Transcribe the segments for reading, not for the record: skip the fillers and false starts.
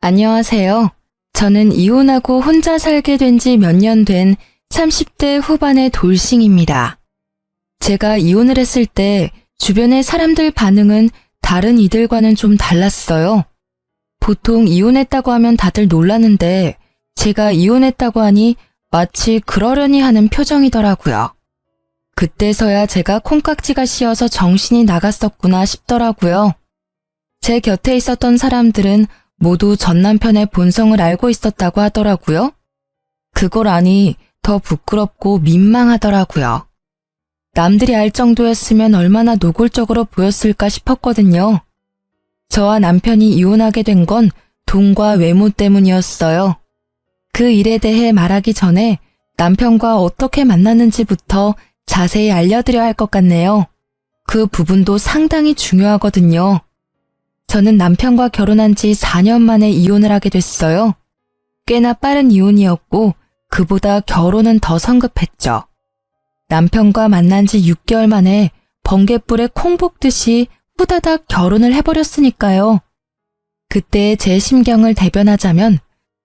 안녕하세요. 저는 이혼하고 혼자 살게 된 지 몇 년 된 30대 후반의 돌싱입니다. 제가 이혼을 했을 때 주변의 사람들 반응은 다른 이들과는 좀 달랐어요. 보통 이혼했다고 하면 다들 놀라는데 제가 이혼했다고 하니 마치 그러려니 하는 표정이더라고요. 그때서야 제가 콩깍지가 씌어서 정신이 나갔었구나 싶더라고요. 제 곁에 있었던 사람들은 모두 전 남편의 본성을 알고 있었다고 하더라고요. 그걸 아니 더 부끄럽고 민망하더라고요. 남들이 알 정도였으면 얼마나 노골적으로 보였을까 싶었거든요. 저와 남편이 이혼하게 된 건 돈과 외모 때문이었어요. 그 일에 대해 말하기 전에 남편과 어떻게 만났는지부터 자세히 알려드려야 할 것 같네요. 그 부분도 상당히 중요하거든요. 저는 남편과 결혼한 지 4년 만에 이혼을 하게 됐어요. 꽤나 빠른 이혼이었고 그보다 결혼은 더 성급했죠. 남편과 만난 지 6개월 만에 번갯불에 콩 볶듯이 후다닥 결혼을 해버렸으니까요. 그때 제 심경을 대변하자면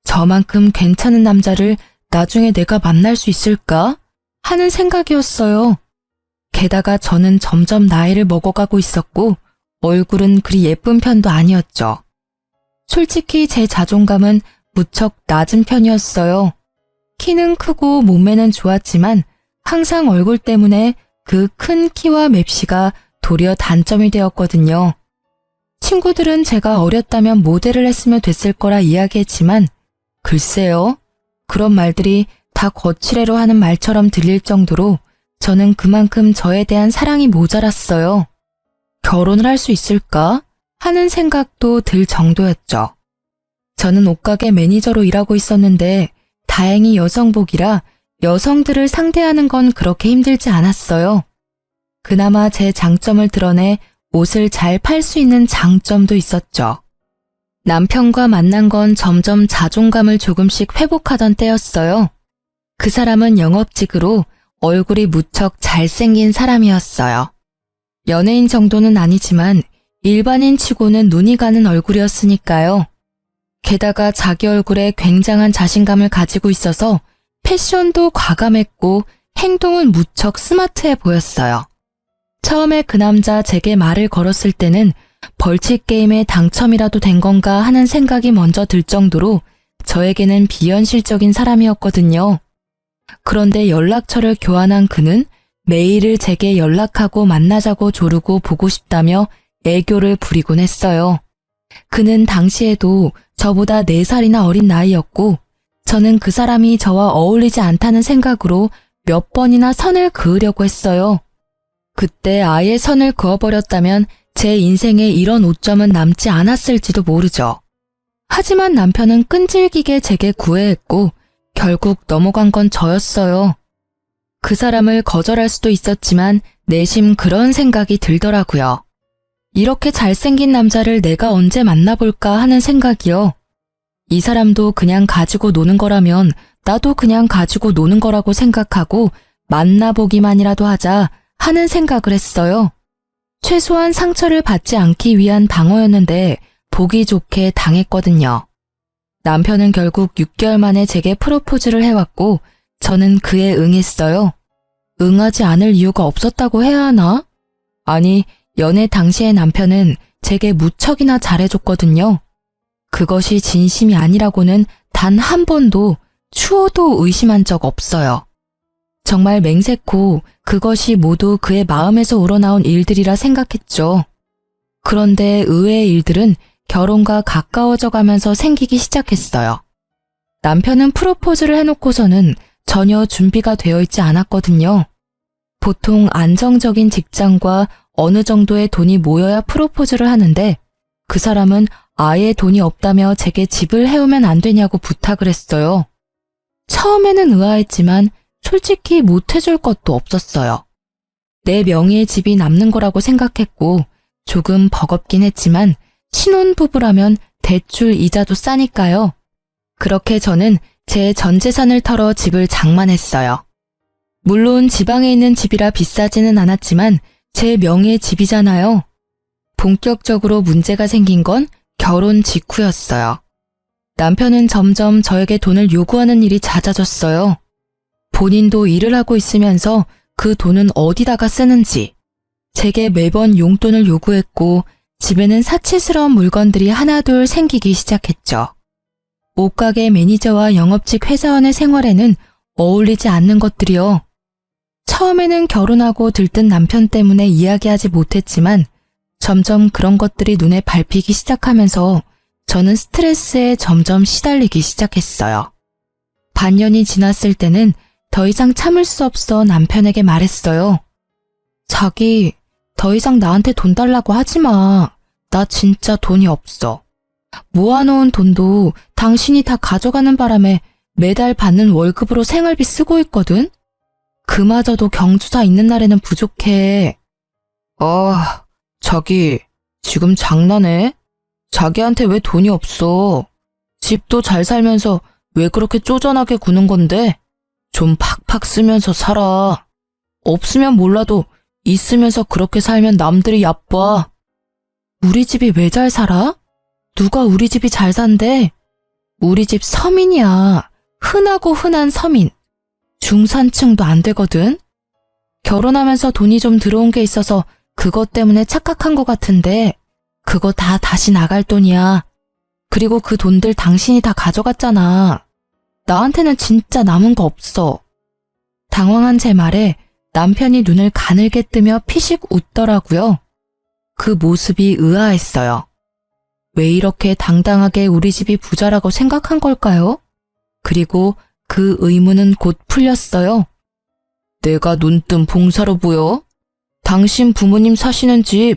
저만큼 괜찮은 남자를 나중에 내가 만날 수 있을까 하는 생각이었어요. 게다가 저는 점점 나이를 먹어가고 있었고 얼굴은 그리 예쁜 편도 아니었죠. 솔직히 제 자존감은 무척 낮은 편이었어요. 키는 크고 몸매는 좋았지만 항상 얼굴 때문에 그 큰 키와 맵시가 도리어 단점이 되었거든요. 친구들은 제가 어렸다면 모델을 했으면 됐을 거라 이야기했지만 글쎄요. 그런 말들이 다 거칠애로 하는 말처럼 들릴 정도로 저는 그만큼 저에 대한 사랑이 모자랐어요. 결혼을 할 수 있을까 하는 생각도 들 정도였죠. 저는 옷가게 매니저로 일하고 있었는데 다행히 여성복이라 여성들을 상대하는 건 그렇게 힘들지 않았어요. 그나마 제 장점을 드러내 옷을 잘 팔 수 있는 장점도 있었죠. 남편과 만난 건 점점 자존감을 조금씩 회복하던 때였어요. 그 사람은 영업직으로 얼굴이 무척 잘생긴 사람이었어요. 연예인 정도는 아니지만 일반인 치고는 눈이 가는 얼굴이었으니까요. 게다가 자기 얼굴에 굉장한 자신감을 가지고 있어서 패션도 과감했고 행동은 무척 스마트해 보였어요. 처음에 그 남자 제게 말을 걸었을 때는 벌칙 게임에 당첨이라도 된 건가 하는 생각이 먼저 들 정도로 저에게는 비현실적인 사람이었거든요. 그런데 연락처를 교환한 그는 메일을 제게 연락하고 만나자고 조르고 보고 싶다며 애교를 부리곤 했어요. 그는 당시에도 저보다 4살이나 어린 나이였고 저는 그 사람이 저와 어울리지 않다는 생각으로 몇 번이나 선을 그으려고 했어요. 그때 아예 선을 그어버렸다면 제 인생에 이런 오점은 남지 않았을지도 모르죠. 하지만 남편은 끈질기게 제게 구애했고 결국 넘어간 건 저였어요. 그 사람을 거절할 수도 있었지만 내심 그런 생각이 들더라고요. 이렇게 잘생긴 남자를 내가 언제 만나볼까 하는 생각이요. 이 사람도 그냥 가지고 노는 거라면 나도 그냥 가지고 노는 거라고 생각하고 만나보기만이라도 하자 하는 생각을 했어요. 최소한 상처를 받지 않기 위한 방어였는데 보기 좋게 당했거든요. 남편은 결국 6개월 만에 제게 프로포즈를 해왔고 저는 그에 응했어요. 응하지 않을 이유가 없었다고 해야 하나? 아니, 연애 당시의 남편은 제게 무척이나 잘해줬거든요. 그것이 진심이 아니라고는 단 한 번도 추호도 의심한 적 없어요. 정말 맹세코 그것이 모두 그의 마음에서 우러나온 일들이라 생각했죠. 그런데 의외의 일들은 결혼과 가까워져 가면서 생기기 시작했어요. 남편은 프로포즈를 해놓고서는 전혀 준비가 되어 있지 않았거든요. 보통 안정적인 직장과 어느 정도의 돈이 모여야 프로포즈를 하는데 그 사람은 아예 돈이 없다며 제게 집을 해오면 안 되냐고 부탁을 했어요. 처음에는 의아했지만 솔직히 못해줄 것도 없었어요. 내 명의의 집이 남는 거라고 생각했고 조금 버겁긴 했지만 신혼부부라면 대출 이자도 싸니까요. 그렇게 저는 제 전 재산을 털어 집을 장만했어요. 물론 지방에 있는 집이라 비싸지는 않았지만 제 명의의 집이잖아요. 본격적으로 문제가 생긴 건 결혼 직후였어요. 남편은 점점 저에게 돈을 요구하는 일이 잦아졌어요. 본인도 일을 하고 있으면서 그 돈은 어디다가 쓰는지, 제게 매번 용돈을 요구했고 집에는 사치스러운 물건들이 하나둘 생기기 시작했죠. 옷가게 매니저와 영업직 회사원의 생활에는 어울리지 않는 것들이요. 처음에는 결혼하고 들뜬 남편 때문에 이야기하지 못했지만 점점 그런 것들이 눈에 밟히기 시작하면서 저는 스트레스에 점점 시달리기 시작했어요. 반년이 지났을 때는 더 이상 참을 수 없어 남편에게 말했어요. 자기, 더 이상 나한테 돈 달라고 하지 마. 나 진짜 돈이 없어. 모아놓은 돈도 당신이 다 가져가는 바람에 매달 받는 월급으로 생활비 쓰고 있거든? 그마저도 경조사 있는 날에는 부족해. 자기, 지금 장난해? 자기한테 왜 돈이 없어? 집도 잘 살면서 왜 그렇게 쪼잔하게 구는 건데? 좀 팍팍 쓰면서 살아. 없으면 몰라도 있으면서 그렇게 살면 남들이 얕봐. 우리 집이 왜 잘 살아? 누가 우리 집이 잘 산대? 우리 집 서민이야. 흔하고 흔한 서민. 중산층도 안 되거든? 결혼하면서 돈이 좀 들어온 게 있어서 그것 때문에 착각한 것 같은데 그거 다 다시 나갈 돈이야. 그리고 그 돈들 당신이 다 가져갔잖아. 나한테는 진짜 남은 거 없어. 당황한 제 말에 남편이 눈을 가늘게 뜨며 피식 웃더라고요. 그 모습이 의아했어요. 왜 이렇게 당당하게 우리 집이 부자라고 생각한 걸까요? 그리고 그 의문은 곧 풀렸어요. 내가 눈뜬 봉사로 보여? 당신 부모님 사시는 집,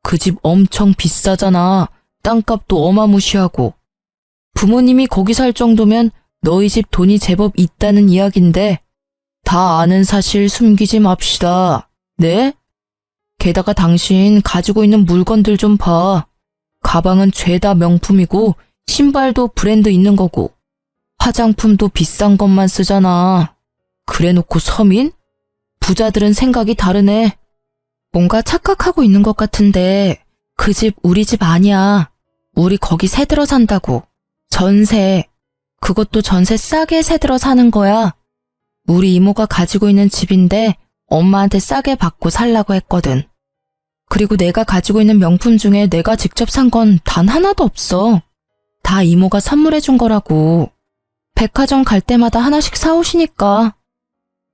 그 집 엄청 비싸잖아. 땅값도 어마무시하고. 부모님이 거기 살 정도면 너희 집 돈이 제법 있다는 이야긴데 다 아는 사실 숨기지 맙시다. 네? 게다가 당신 가지고 있는 물건들 좀 봐. 가방은 죄다 명품이고 신발도 브랜드 있는 거고 화장품도 비싼 것만 쓰잖아. 그래놓고 서민? 부자들은 생각이 다르네. 뭔가 착각하고 있는 것 같은데 그 집 우리 집 아니야. 우리 거기 새 들어 산다고. 전세. 그것도 전세 싸게 새 들어 사는 거야. 우리 이모가 가지고 있는 집인데 엄마한테 싸게 받고 살라고 했거든. 그리고 내가 가지고 있는 명품 중에 내가 직접 산 건 단 하나도 없어. 다 이모가 선물해 준 거라고. 백화점 갈 때마다 하나씩 사오시니까.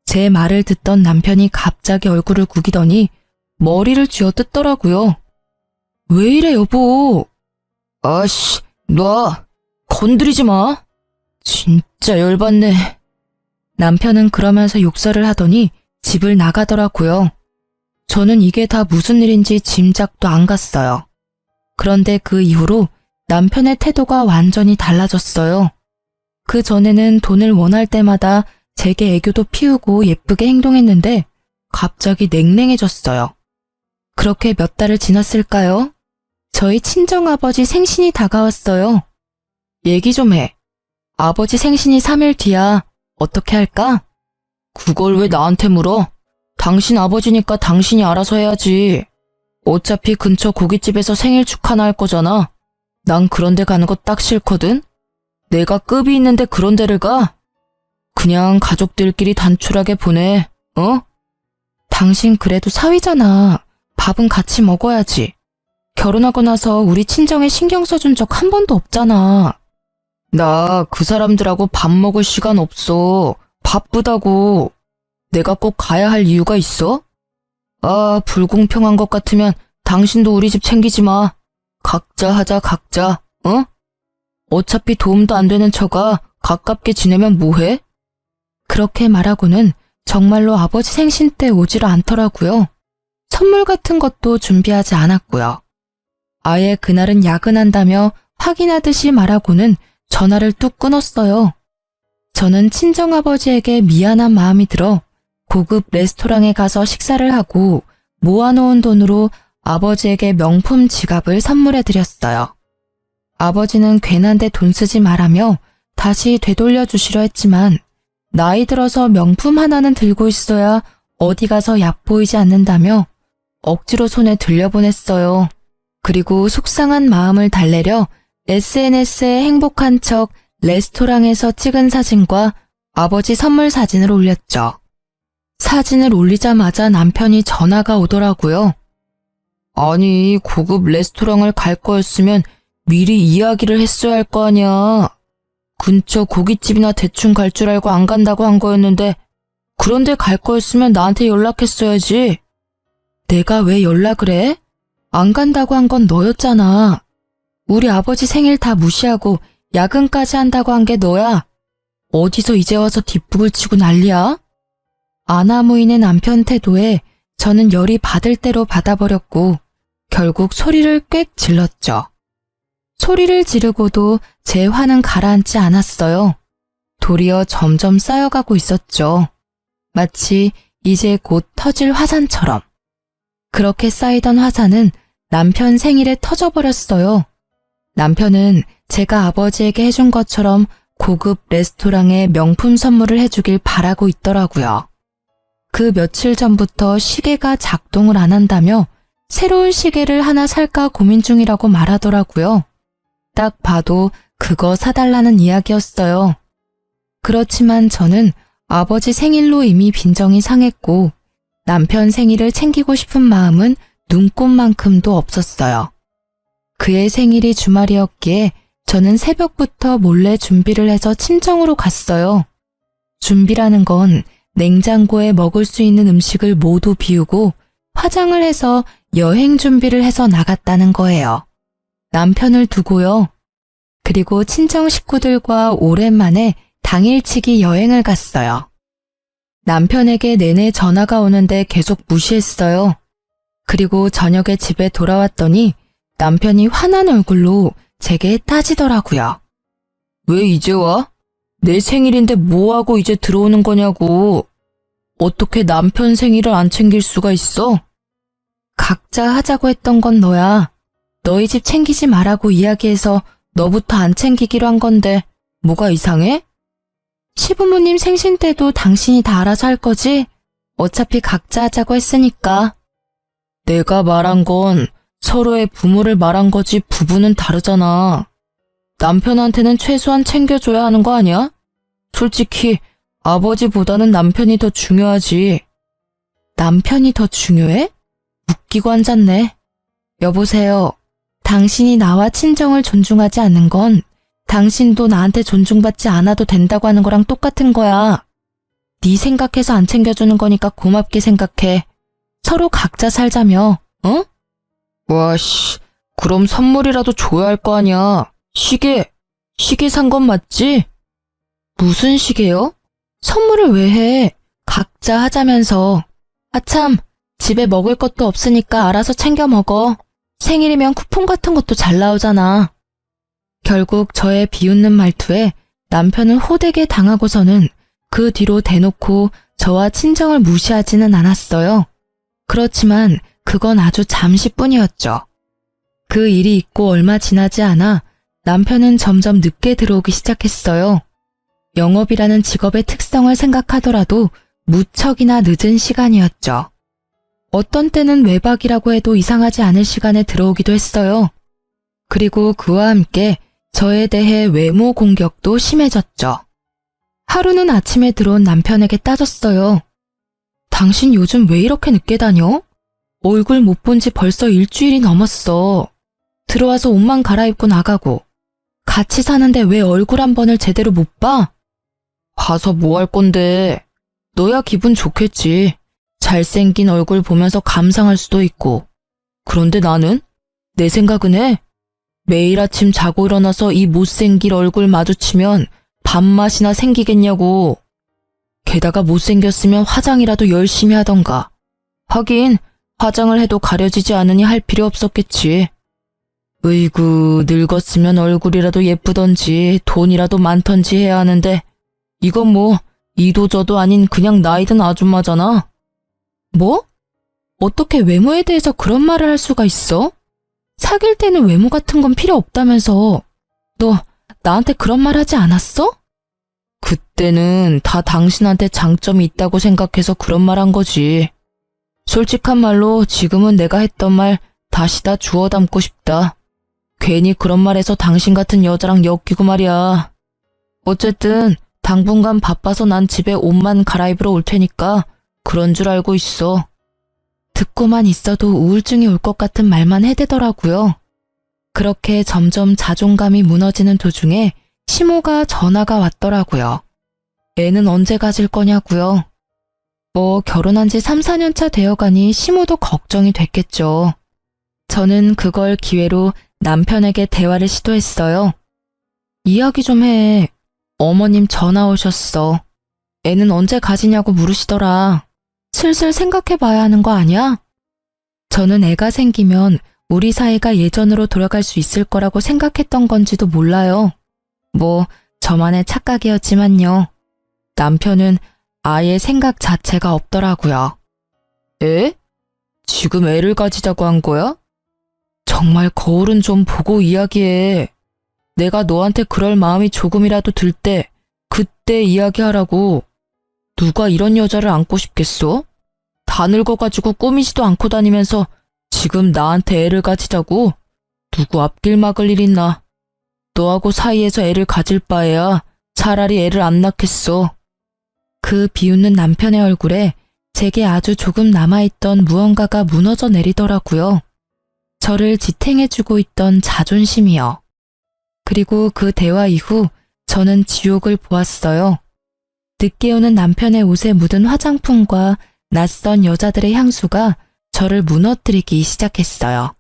제 말을 듣던 남편이 갑자기 얼굴을 구기더니 머리를 쥐어뜯더라고요. 왜 이래 여보? 아씨, 놔. 건드리지 마. 진짜 열받네. 남편은 그러면서 욕설을 하더니 집을 나가더라고요. 저는 이게 다 무슨 일인지 짐작도 안 갔어요. 그런데 그 이후로 남편의 태도가 완전히 달라졌어요. 그 전에는 돈을 원할 때마다 제게 애교도 피우고 예쁘게 행동했는데 갑자기 냉랭해졌어요. 그렇게 몇 달을 지났을까요? 저희 친정아버지 생신이 다가왔어요. 얘기 좀 해. 아버지 생신이 3일 뒤야. 어떻게 할까? 그걸 왜 나한테 물어? 당신 아버지니까 당신이 알아서 해야지. 어차피 근처 고깃집에서 생일 축하나 할 거잖아. 난 그런 데 가는 거 딱 싫거든? 내가 급이 있는데 그런 데를 가? 그냥 가족들끼리 단촐하게 보내, 어? 당신 그래도 사위잖아. 밥은 같이 먹어야지. 결혼하고 나서 우리 친정에 신경 써준 적 한 번도 없잖아. 나 그 사람들하고 밥 먹을 시간 없어. 바쁘다고. 내가 꼭 가야 할 이유가 있어? 아, 불공평한 것 같으면 당신도 우리 집 챙기지 마. 각자 하자, 각자, 어? 어차피 도움도 안 되는 처가 가깝게 지내면 뭐해? 그렇게 말하고는 정말로 아버지 생신 때 오지를 않더라고요. 선물 같은 것도 준비하지 않았고요. 아예 그날은 야근한다며 확인하듯이 말하고는 전화를 뚝 끊었어요. 저는 친정아버지에게 미안한 마음이 들어 고급 레스토랑에 가서 식사를 하고 모아놓은 돈으로 아버지에게 명품 지갑을 선물해드렸어요. 아버지는 괜한데 돈 쓰지 말라며 다시 되돌려 주시려 했지만 나이 들어서 명품 하나는 들고 있어야 어디 가서 얕보이지 않는다며 억지로 손에 들려보냈어요. 그리고 속상한 마음을 달래려 SNS에 행복한 척 레스토랑에서 찍은 사진과 아버지 선물 사진을 올렸죠. 사진을 올리자마자 남편이 전화가 오더라고요. 아니, 고급 레스토랑을 갈 거였으면 미리 이야기를 했어야 할 거 아니야. 근처 고깃집이나 대충 갈 줄 알고 안 간다고 한 거였는데 그런데 갈 거였으면 나한테 연락했어야지. 내가 왜 연락을 해? 안 간다고 한 건 너였잖아. 우리 아버지 생일 다 무시하고 야근까지 한다고 한 게 너야. 어디서 이제 와서 뒷북을 치고 난리야? 아나무인의 남편 태도에 저는 열이 받을 대로 받아버렸고 결국 소리를 꽥 질렀죠. 소리를 지르고도 제 화는 가라앉지 않았어요. 도리어 점점 쌓여가고 있었죠. 마치 이제 곧 터질 화산처럼. 그렇게 쌓이던 화산은 남편 생일에 터져버렸어요. 남편은 제가 아버지에게 해준 것처럼 고급 레스토랑에 명품 선물을 해주길 바라고 있더라고요. 그 며칠 전부터 시계가 작동을 안 한다며 새로운 시계를 하나 살까 고민 중이라고 말하더라고요. 딱 봐도 그거 사달라는 이야기였어요. 그렇지만 저는 아버지 생일로 이미 빈정이 상했고 남편 생일을 챙기고 싶은 마음은 눈꼽만큼도 없었어요. 그의 생일이 주말이었기에 저는 새벽부터 몰래 준비를 해서 친정으로 갔어요. 준비라는 건 냉장고에 먹을 수 있는 음식을 모두 비우고 화장을 해서 여행 준비를 해서 나갔다는 거예요. 남편을 두고요. 그리고 친정 식구들과 오랜만에 당일치기 여행을 갔어요. 남편에게 내내 전화가 오는데 계속 무시했어요. 그리고 저녁에 집에 돌아왔더니 남편이 화난 얼굴로 제게 따지더라고요. 왜 이제 와? 내 생일인데 뭐하고 이제 들어오는 거냐고. 어떻게 남편 생일을 안 챙길 수가 있어? 각자 하자고 했던 건 너야. 너희 집 챙기지 말라고 이야기해서 너부터 안 챙기기로 한 건데 뭐가 이상해? 시부모님 생신 때도 당신이 다 알아서 할 거지? 어차피 각자 하자고 했으니까. 내가 말한 건 서로의 부모를 말한 거지 부부는 다르잖아. 남편한테는 최소한 챙겨줘야 하는 거 아니야? 솔직히 아버지보다는 남편이 더 중요하지. 남편이 더 중요해? 웃기고 앉았네. 여보세요. 당신이 나와 친정을 존중하지 않는 건 당신도 나한테 존중받지 않아도 된다고 하는 거랑 똑같은 거야. 네 생각해서 안 챙겨주는 거니까 고맙게 생각해. 서로 각자 살자며, 어? 와씨, 그럼 선물이라도 줘야 할 거 아니야. 시계 산 건 맞지? 무슨 시계요? 선물을 왜 해? 각자 하자면서. 아참, 집에 먹을 것도 없으니까 알아서 챙겨 먹어. 생일이면 쿠폰 같은 것도 잘 나오잖아. 결국 저의 비웃는 말투에 남편은 호되게 당하고서는 그 뒤로 대놓고 저와 친정을 무시하지는 않았어요. 그렇지만 그건 아주 잠시뿐이었죠. 그 일이 있고 얼마 지나지 않아 남편은 점점 늦게 들어오기 시작했어요. 영업이라는 직업의 특성을 생각하더라도 무척이나 늦은 시간이었죠. 어떤 때는 외박이라고 해도 이상하지 않을 시간에 들어오기도 했어요. 그리고 그와 함께 저에 대해 외모 공격도 심해졌죠. 하루는 아침에 들어온 남편에게 따졌어요. 당신 요즘 왜 이렇게 늦게 다녀? 얼굴 못 본 지 벌써 일주일이 넘었어. 들어와서 옷만 갈아입고 나가고. 같이 사는데 왜 얼굴 한 번을 제대로 못 봐? 봐서 뭐 할 건데. 너야 기분 좋겠지. 잘생긴 얼굴 보면서 감상할 수도 있고. 그런데 나는? 내 생각은 해. 매일 아침 자고 일어나서 이 못생길 얼굴 마주치면 밥맛이나 생기겠냐고. 게다가 못생겼으면 화장이라도 열심히 하던가. 하긴 화장을 해도 가려지지 않으니 할 필요 없었겠지. 으이구, 늙었으면 얼굴이라도 예쁘던지 돈이라도 많던지 해야 하는데 이건 뭐 이도저도 아닌 그냥 나이 든 아줌마잖아. 뭐? 어떻게 외모에 대해서 그런 말을 할 수가 있어? 사귈 때는 외모 같은 건 필요 없다면서. 너 나한테 그런 말 하지 않았어? 그때는 다 당신한테 장점이 있다고 생각해서 그런 말 한 거지. 솔직한 말로 지금은 내가 했던 말 다시 다 주워 담고 싶다. 괜히 그런 말해서 당신 같은 여자랑 엮이고 말이야. 어쨌든 당분간 바빠서 난 집에 옷만 갈아입으러 올 테니까 그런 줄 알고 있어. 듣고만 있어도 우울증이 올 것 같은 말만 해대더라고요. 그렇게 점점 자존감이 무너지는 도중에 시모가 전화가 왔더라고요. 애는 언제 가질 거냐고요. 결혼한 지 3, 4년 차 되어가니 시모도 걱정이 됐겠죠. 저는 그걸 기회로 남편에게 대화를 시도했어요. 이야기 좀 해. 어머님 전화 오셨어. 애는 언제 가지냐고 물으시더라. 슬슬 생각해봐야 하는 거 아니야? 저는 애가 생기면 우리 사이가 예전으로 돌아갈 수 있을 거라고 생각했던 건지도 몰라요. 저만의 착각이었지만요. 남편은 아예 생각 자체가 없더라고요. 애? 지금 애를 가지자고 한 거야? 정말 거울은 좀 보고 이야기해. 내가 너한테 그럴 마음이 조금이라도 들 때 그때 이야기하라고. 누가 이런 여자를 안고 싶겠어? 다 늙어가지고 꾸미지도 않고 다니면서 지금 나한테 애를 가지자고? 누구 앞길 막을 일 있나? 너하고 사이에서 애를 가질 바에야 차라리 애를 안 낳겠어. 그 비웃는 남편의 얼굴에 제게 아주 조금 남아있던 무언가가 무너져 내리더라고요. 저를 지탱해주고 있던 자존심이요. 그리고 그 대화 이후 저는 지옥을 보았어요. 늦게 오는 남편의 옷에 묻은 화장품과 낯선 여자들의 향수가 저를 무너뜨리기 시작했어요.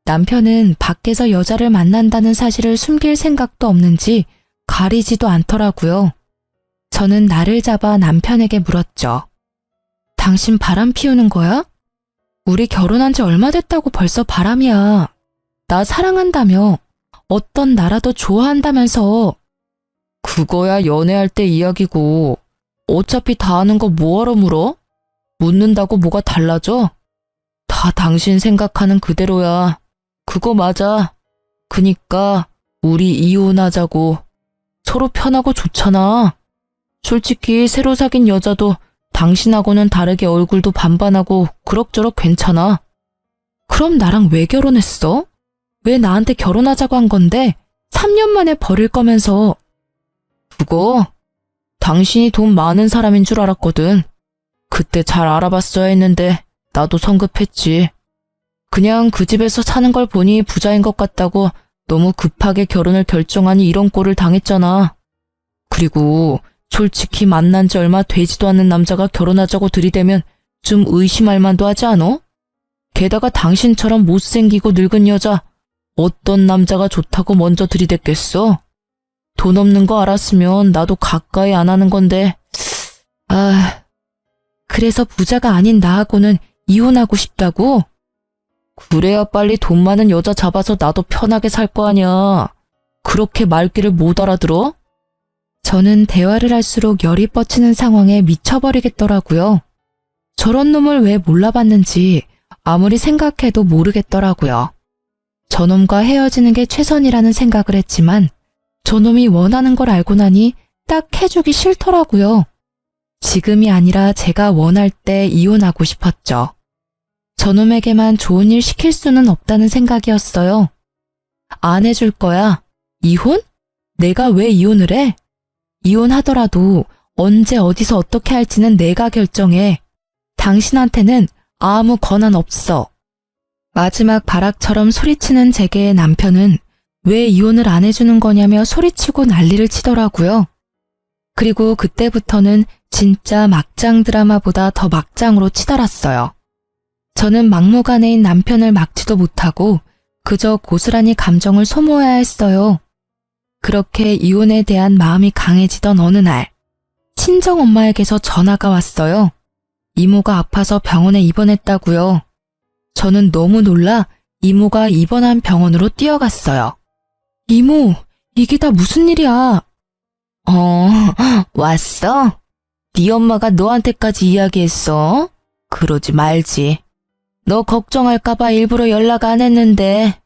남편은 밖에서 여자를 만난다는 사실을 숨길 생각도 없는지 가리지도 않더라고요. 저는 나를 잡아 남편에게 물었죠. 당신 바람 피우는 거야? 우리 결혼한 지 얼마 됐다고 벌써 바람이야. 나 사랑한다며. 어떤 나라도 좋아한다면서. 그거야 연애할 때 이야기고 어차피 다 아는 거 뭐하러 물어? 묻는다고 뭐가 달라져? 다 당신 생각하는 그대로야. 그거 맞아. 그니까 우리 이혼하자고. 서로 편하고 좋잖아. 솔직히 새로 사귄 여자도 당신하고는 다르게 얼굴도 반반하고 그럭저럭 괜찮아. 그럼 나랑 왜 결혼했어? 왜 나한테 결혼하자고 한 건데 3년 만에 버릴 거면서. 그거 당신이 돈 많은 사람인 줄 알았거든. 그때 잘 알아봤어야 했는데 나도 성급했지. 그냥 그 집에서 사는 걸 보니 부자인 것 같다고 너무 급하게 결혼을 결정하니 이런 꼴을 당했잖아. 그리고 솔직히 만난 지 얼마 되지도 않는 남자가 결혼하자고 들이대면 좀 의심할 만도 하지 않어? 게다가 당신처럼 못생기고 늙은 여자 어떤 남자가 좋다고 먼저 들이댔겠어? 돈 없는 거 알았으면 나도 가까이 안 하는 건데. 그래서 부자가 아닌 나하고는 이혼하고 싶다고? 그래야 빨리 돈 많은 여자 잡아서 나도 편하게 살 거 아니야. 그렇게 말귀를 못 알아들어? 저는 대화를 할수록 열이 뻗치는 상황에 미쳐버리겠더라고요. 저런 놈을 왜 몰라봤는지 아무리 생각해도 모르겠더라고요. 저놈과 헤어지는 게 최선이라는 생각을 했지만 저놈이 원하는 걸 알고 나니 딱 해주기 싫더라고요. 지금이 아니라 제가 원할 때 이혼하고 싶었죠. 저놈에게만 좋은 일 시킬 수는 없다는 생각이었어요. 안 해줄 거야. 이혼? 내가 왜 이혼을 해? 이혼하더라도 언제 어디서 어떻게 할지는 내가 결정해. 당신한테는 아무 권한 없어. 마지막 발악처럼 소리치는 제게 남편은 왜 이혼을 안 해주는 거냐며 소리치고 난리를 치더라고요. 그리고 그때부터는 진짜 막장 드라마보다 더 막장으로 치달았어요. 저는 막무가내인 남편을 막지도 못하고 그저 고스란히 감정을 소모해야 했어요. 그렇게 이혼에 대한 마음이 강해지던 어느 날, 친정엄마에게서 전화가 왔어요. 이모가 아파서 병원에 입원했다고요. 저는 너무 놀라 이모가 입원한 병원으로 뛰어갔어요. 이모, 이게 다 무슨 일이야? 왔어? 네 엄마가 너한테까지 이야기했어? 그러지 말지. 너 걱정할까봐 일부러 연락 안 했는데.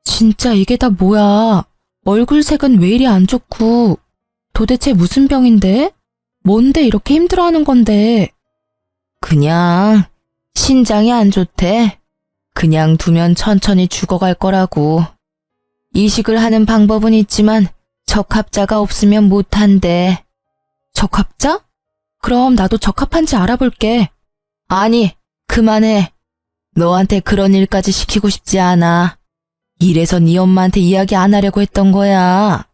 진짜 이게 다 뭐야? 얼굴색은 왜 이리 안 좋고. 도대체 무슨 병인데? 뭔데 이렇게 힘들어하는 건데? 그냥 신장이 안 좋대. 그냥 두면 천천히 죽어갈 거라고. 이식을 하는 방법은 있지만 적합자가 없으면 못한대. 적합자? 그럼 나도 적합한지 알아볼게. 아니, 그만해. 너한테 그런 일까지 시키고 싶지 않아. 이래서 네 엄마한테 이야기 안 하려고 했던 거야.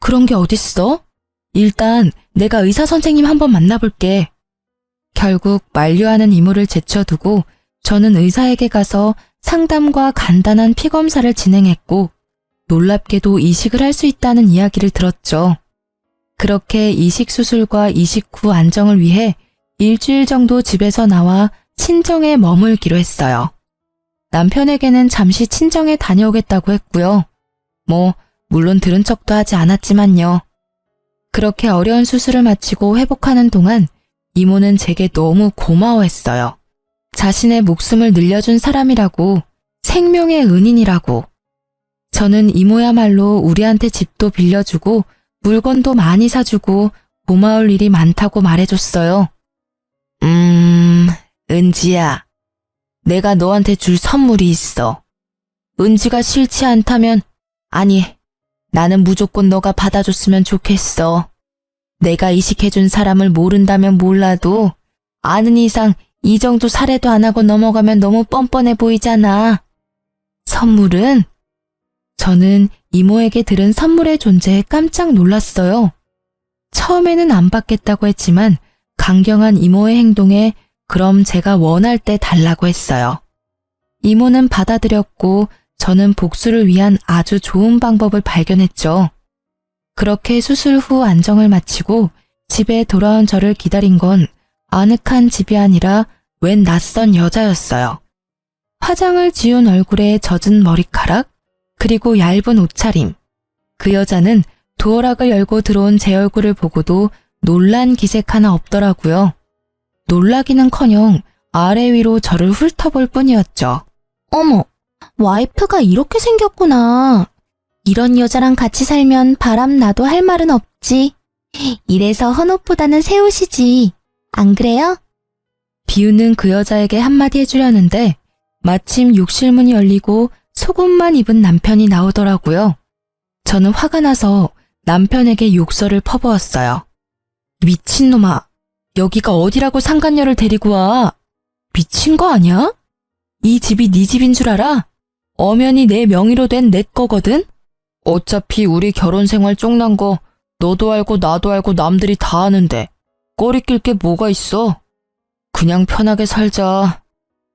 그런 게 어딨어? 일단 내가 의사 선생님 한번 만나볼게. 결국 만류하는 이모를 제쳐두고 저는 의사에게 가서 상담과 간단한 피검사를 진행했고 놀랍게도 이식을 할 수 있다는 이야기를 들었죠. 그렇게 이식 수술과 이식 후 안정을 위해 일주일 정도 집에서 나와 친정에 머물기로 했어요. 남편에게는 잠시 친정에 다녀오겠다고 했고요. 물론 들은 척도 하지 않았지만요. 그렇게 어려운 수술을 마치고 회복하는 동안 이모는 제게 너무 고마워했어요. 자신의 목숨을 늘려준 사람이라고, 생명의 은인이라고. 저는 이모야말로 우리한테 집도 빌려주고 물건도 많이 사주고 고마울 일이 많다고 말해줬어요. 은지야, 내가 너한테 줄 선물이 있어. 은지가 싫지 않다면, 아니, 나는 무조건 너가 받아줬으면 좋겠어. 내가 이식해준 사람을 모른다면 몰라도 아는 이상 이 정도 살해도 안 하고 넘어가면 너무 뻔뻔해 보이잖아. 선물은? 저는 이모에게 들은 선물의 존재에 깜짝 놀랐어요. 처음에는 안 받겠다고 했지만 강경한 이모의 행동에 그럼 제가 원할 때 달라고 했어요. 이모는 받아들였고 저는 복수를 위한 아주 좋은 방법을 발견했죠. 그렇게 수술 후 안정을 마치고 집에 돌아온 저를 기다린 건 아늑한 집이 아니라 웬 낯선 여자였어요. 화장을 지운 얼굴에 젖은 머리카락, 그리고 얇은 옷차림. 그 여자는 도어락을 열고 들어온 제 얼굴을 보고도 놀란 기색 하나 없더라고요. 놀라기는커녕 아래 위로 저를 훑어볼 뿐이었죠. 어머, 와이프가 이렇게 생겼구나. 이런 여자랑 같이 살면 바람 나도 할 말은 없지. 이래서 헌옷보다는 새 옷이지. 안 그래요? 비우는 그 여자에게 한마디 해주려는데 마침 욕실 문이 열리고 속옷만 입은 남편이 나오더라고요. 저는 화가 나서 남편에게 욕설을 퍼부었어요. 미친놈아, 여기가 어디라고 상간녀를 데리고 와. 미친 거 아니야? 이 집이 네 집인 줄 알아? 엄연히 내 명의로 된 내 거거든? 어차피 우리 결혼 생활 쪽난 거 너도 알고 나도 알고 남들이 다 아는데 꺼리낄 게 뭐가 있어? 그냥 편하게 살자.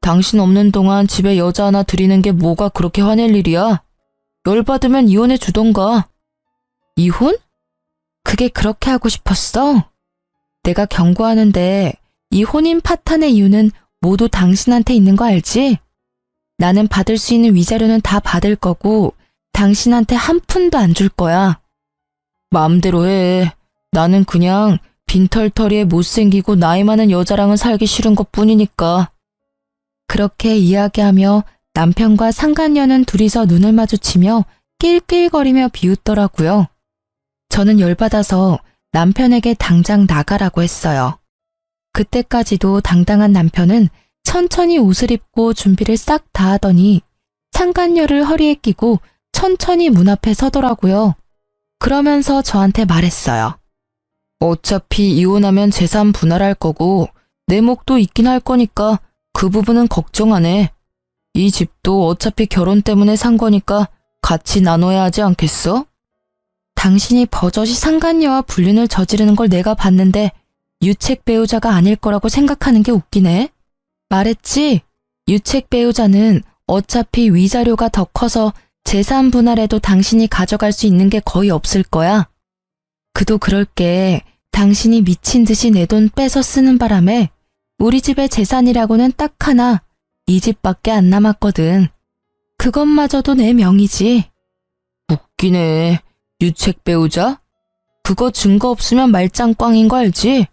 당신 없는 동안 집에 여자 하나 들이는 게 뭐가 그렇게 화낼 일이야? 열받으면 이혼해 주던가. 이혼? 그게 그렇게 하고 싶었어? 내가 경고하는데 이 혼인 파탄의 이유는 모두 당신한테 있는 거 알지? 나는 받을 수 있는 위자료는 다 받을 거고 당신한테 한 푼도 안 줄 거야. 마음대로 해. 나는 그냥 빈털터리에 못생기고 나이 많은 여자랑은 살기 싫은 것뿐이니까. 그렇게 이야기하며 남편과 상간녀는 둘이서 눈을 마주치며 낄낄거리며 비웃더라고요. 저는 열받아서 남편에게 당장 나가라고 했어요. 그때까지도 당당한 남편은 천천히 옷을 입고 준비를 싹 다 하더니 상간녀를 허리에 끼고 천천히 문 앞에 서더라고요. 그러면서 저한테 말했어요. 어차피 이혼하면 재산 분할할 거고 내 몫도 있긴 할 거니까 그 부분은 걱정 안 해. 이 집도 어차피 결혼 때문에 산 거니까 같이 나눠야 하지 않겠어? 당신이 버젓이 상간녀와 불륜을 저지르는 걸 내가 봤는데 유책 배우자가 아닐 거라고 생각하는 게 웃기네. 말했지? 유책 배우자는 어차피 위자료가 더 커서 재산 분할에도 당신이 가져갈 수 있는 게 거의 없을 거야. 그도 그럴게. 당신이 미친 듯이 내 돈 빼서 쓰는 바람에 우리 집의 재산이라고는 딱 하나, 이 집밖에 안 남았거든. 그것마저도 내 명의지. 웃기네. 유책 배우자? 그거 증거 없으면 말짱 꽝인 거 알지?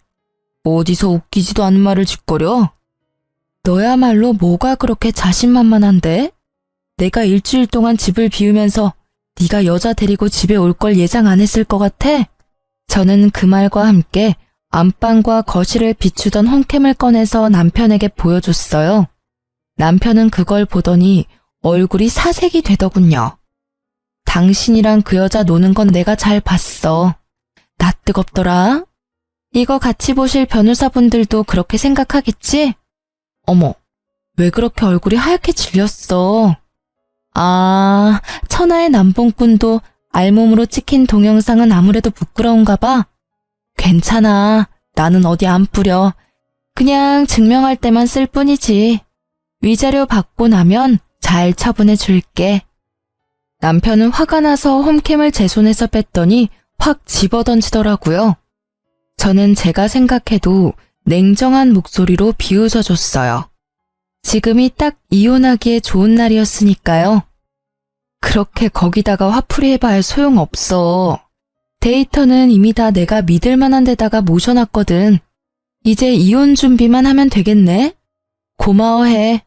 어디서 웃기지도 않은 말을 짓거려? 너야말로 뭐가 그렇게 자신만만한데? 내가 일주일 동안 집을 비우면서 네가 여자 데리고 집에 올 걸 예상 안 했을 것 같아? 저는 그 말과 함께 안방과 거실을 비추던 홈캠을 꺼내서 남편에게 보여줬어요. 남편은 그걸 보더니 얼굴이 사색이 되더군요. 당신이랑 그 여자 노는 건 내가 잘 봤어. 나 뜨겁더라. 이거 같이 보실 변호사분들도 그렇게 생각하겠지? 어머, 왜 그렇게 얼굴이 하얗게 질렸어? 아, 천하의 남봉꾼도 알몸으로 찍힌 동영상은 아무래도 부끄러운가 봐. 괜찮아. 나는 어디 안 뿌려. 그냥 증명할 때만 쓸 뿐이지. 위자료 받고 나면 잘 처분해 줄게. 남편은 화가 나서 홈캠을 제 손에서 뺐더니 확 집어던지더라고요. 저는 제가 생각해도 냉정한 목소리로 비웃어 줬어요. 지금이 딱 이혼하기에 좋은 날이었으니까요. 그렇게 거기다가 화풀이 해봐야 소용없어. 데이터는 이미 다 내가 믿을 만한 데다가 모셔놨거든. 이제 이혼 준비만 하면 되겠네? 고마워해.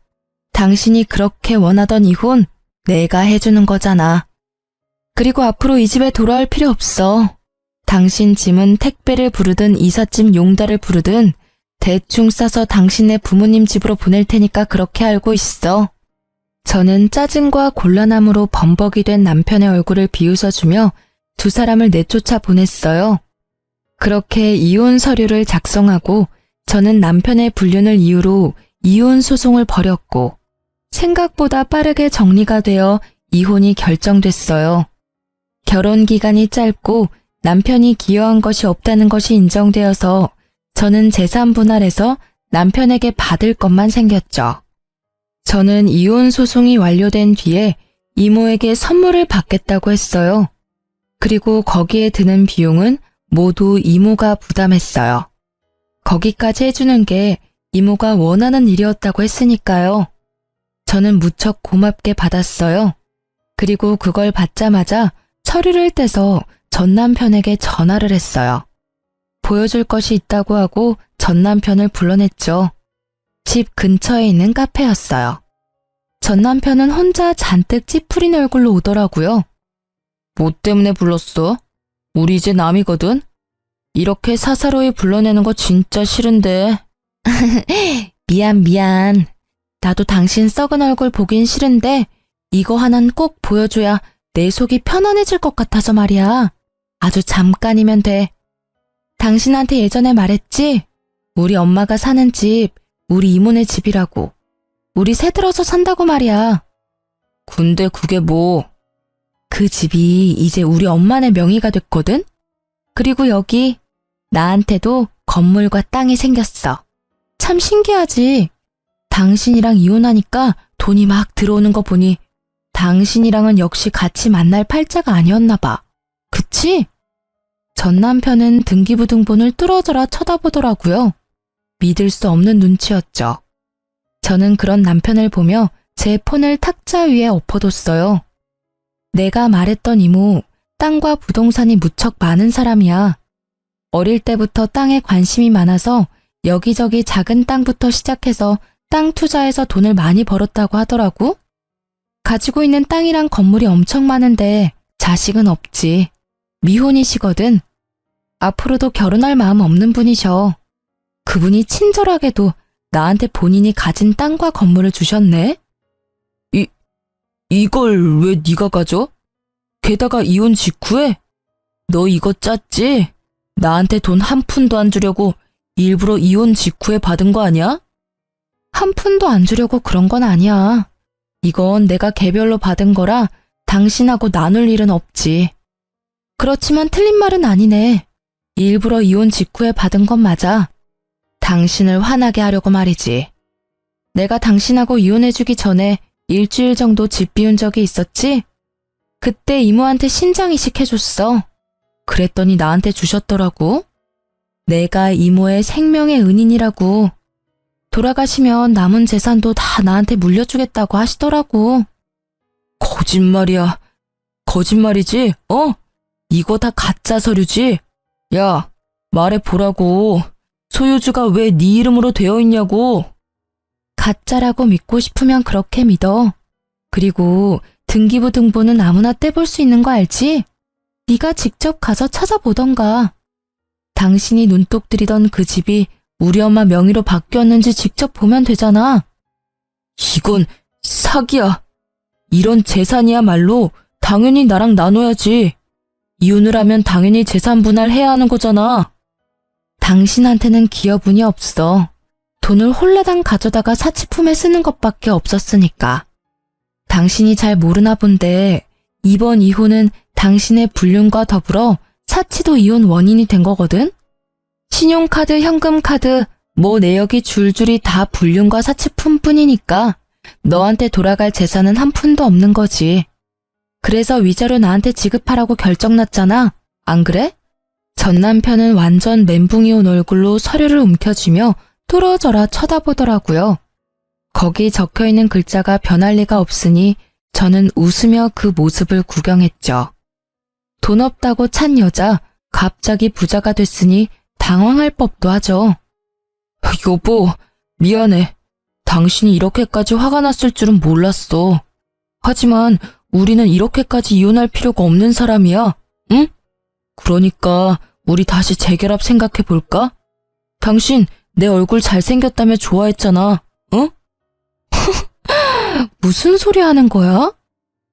당신이 그렇게 원하던 이혼 내가 해주는 거잖아. 그리고 앞으로 이 집에 돌아올 필요 없어. 당신 짐은 택배를 부르든 이삿짐 용달을 부르든 대충 싸서 당신네 부모님 집으로 보낼 테니까 그렇게 알고 있어. 저는 짜증과 곤란함으로 범벅이 된 남편의 얼굴을 비웃어주며 두 사람을 내쫓아 보냈어요. 그렇게 이혼 서류를 작성하고 저는 남편의 불륜을 이유로 이혼 소송을 벌였고 생각보다 빠르게 정리가 되어 이혼이 결정됐어요. 결혼 기간이 짧고 남편이 기여한 것이 없다는 것이 인정되어서 저는 재산 분할해서 남편에게 받을 것만 생겼죠. 저는 이혼 소송이 완료된 뒤에 이모에게 선물을 받겠다고 했어요. 그리고 거기에 드는 비용은 모두 이모가 부담했어요. 거기까지 해주는 게 이모가 원하는 일이었다고 했으니까요. 저는 무척 고맙게 받았어요. 그리고 그걸 받자마자 서류를 떼서 전 남편에게 전화를 했어요. 보여줄 것이 있다고 하고 전 남편을 불러냈죠. 집 근처에 있는 카페였어요. 전 남편은 혼자 잔뜩 찌푸린 얼굴로 오더라고요. 뭐 때문에 불렀어? 우리 이제 남이거든? 이렇게 사사로이 불러내는 거 진짜 싫은데. 미안. 나도 당신 썩은 얼굴 보긴 싫은데 이거 하나는 꼭 보여줘야 내 속이 편안해질 것 같아서 말이야. 아주 잠깐이면 돼. 당신한테 예전에 말했지? 우리 엄마가 사는 집, 우리 이모네 집이라고. 우리 새들어서 산다고 말이야. 근데 그게 뭐? 그 집이 이제 우리 엄마네 명의가 됐거든? 그리고 여기 나한테도 건물과 땅이 생겼어. 참 신기하지? 당신이랑 이혼하니까 돈이 막 들어오는 거 보니 당신이랑은 역시 같이 만날 팔자가 아니었나 봐. 그치? 전 남편은 등기부등본을 뚫어져라 쳐다보더라고요. 믿을 수 없는 눈치였죠. 저는 그런 남편을 보며 제 폰을 탁자 위에 엎어뒀어요. 내가 말했던 이모, 땅과 부동산이 무척 많은 사람이야. 어릴 때부터 땅에 관심이 많아서 여기저기 작은 땅부터 시작해서 땅 투자해서 돈을 많이 벌었다고 하더라고. 가지고 있는 땅이랑 건물이 엄청 많은데 자식은 없지. 미혼이시거든. 앞으로도 결혼할 마음 없는 분이셔. 그분이 친절하게도 나한테 본인이 가진 땅과 건물을 주셨네. 이걸 왜 네가 가져? 게다가 이혼 직후에? 너 이거 짰지? 나한테 돈 한 푼도 안 주려고 일부러 이혼 직후에 받은 거 아니야? 한 푼도 안 주려고 그런 건 아니야. 이건 내가 개별로 받은 거라 당신하고 나눌 일은 없지. 그렇지만 틀린 말은 아니네. 일부러 이혼 직후에 받은 건 맞아. 당신을 화나게 하려고 말이지. 내가 당신하고 이혼해주기 전에 일주일 정도 집 비운 적이 있었지? 그때 이모한테 신장 이식해줬어. 그랬더니 나한테 주셨더라고. 내가 이모의 생명의 은인이라고. 돌아가시면 남은 재산도 다 나한테 물려주겠다고 하시더라고. 거짓말이야. 거짓말이지? 이거 다 가짜 서류지? 야, 말해보라고. 소유주가 왜 네 이름으로 되어 있냐고. 가짜라고 믿고 싶으면 그렇게 믿어. 그리고 등기부 등본은 아무나 떼볼 수 있는 거 알지? 네가 직접 가서 찾아보던가. 당신이 눈독 들이던 그 집이 우리 엄마 명의로 바뀌었는지 직접 보면 되잖아. 이건 사기야. 이런 재산이야말로 다 당연히 나랑 나눠야지. 이혼을 하면 당연히 재산 분할해야 하는 거잖아. 당신한테는 기여분이 없어. 돈을 홀라당 가져다가 사치품에 쓰는 것밖에 없었으니까. 당신이 잘 모르나 본데 이번 이혼은 당신의 불륜과 더불어 사치도 이혼 원인이 된 거거든? 신용카드, 현금카드, 뭐 내역이 줄줄이 다 불륜과 사치품뿐이니까 너한테 돌아갈 재산은 한 푼도 없는 거지. 그래서 위자료 나한테 지급하라고 결정났잖아. 안 그래? 전 남편은 완전 멘붕이 온 얼굴로 서류를 움켜쥐며 뚫어져라 쳐다보더라고요. 거기 적혀있는 글자가 변할 리가 없으니 저는 웃으며 그 모습을 구경했죠. 돈 없다고 찬 여자, 갑자기 부자가 됐으니 당황할 법도 하죠. 여보, 미안해. 당신이 이렇게까지 화가 났을 줄은 몰랐어. 하지만 우리는 이렇게까지 이혼할 필요가 없는 사람이야, 응? 그러니까 우리 다시 재결합 생각해볼까? 당신 내 얼굴 잘생겼다며 좋아했잖아, 응? 무슨 소리 하는 거야?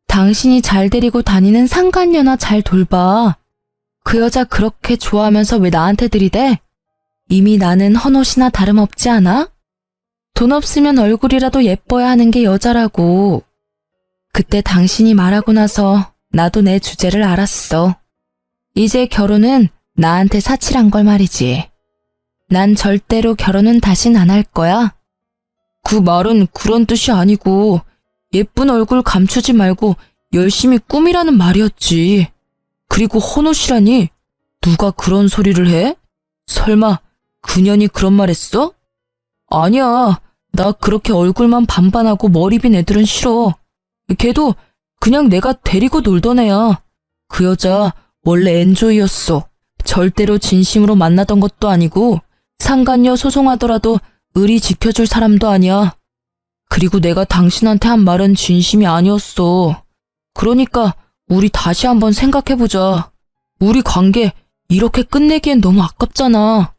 당신이 잘 데리고 다니는 상간녀나 잘 돌봐. 그 여자 그렇게 좋아하면서 왜 나한테 들이대? 이미 나는 헌옷이나 다름없지 않아? 돈 없으면 얼굴이라도 예뻐야 하는 게 여자라고. 그때 당신이 말하고 나서 나도 내 주제를 알았어. 이제 결혼은 나한테 사치란 걸 말이지. 난 절대로 결혼은 다신 안 할 거야. 그 말은 그런 뜻이 아니고 예쁜 얼굴 감추지 말고 열심히 꾸미라는 말이었지. 그리고 헌옷이라니? 누가 그런 소리를 해? 설마 그년이 그런 말 했어? 아니야. 나 그렇게 얼굴만 반반하고 머리 빈 애들은 싫어. 걔도 그냥 내가 데리고 놀던 애야. 그 여자 원래 엔조이였어. 절대로 진심으로 만나던 것도 아니고 상간녀 소송하더라도 의리 지켜줄 사람도 아니야. 그리고 내가 당신한테 한 말은 진심이 아니었어. 그러니까 우리 다시 한번 생각해보자. 우리 관계 이렇게 끝내기엔 너무 아깝잖아.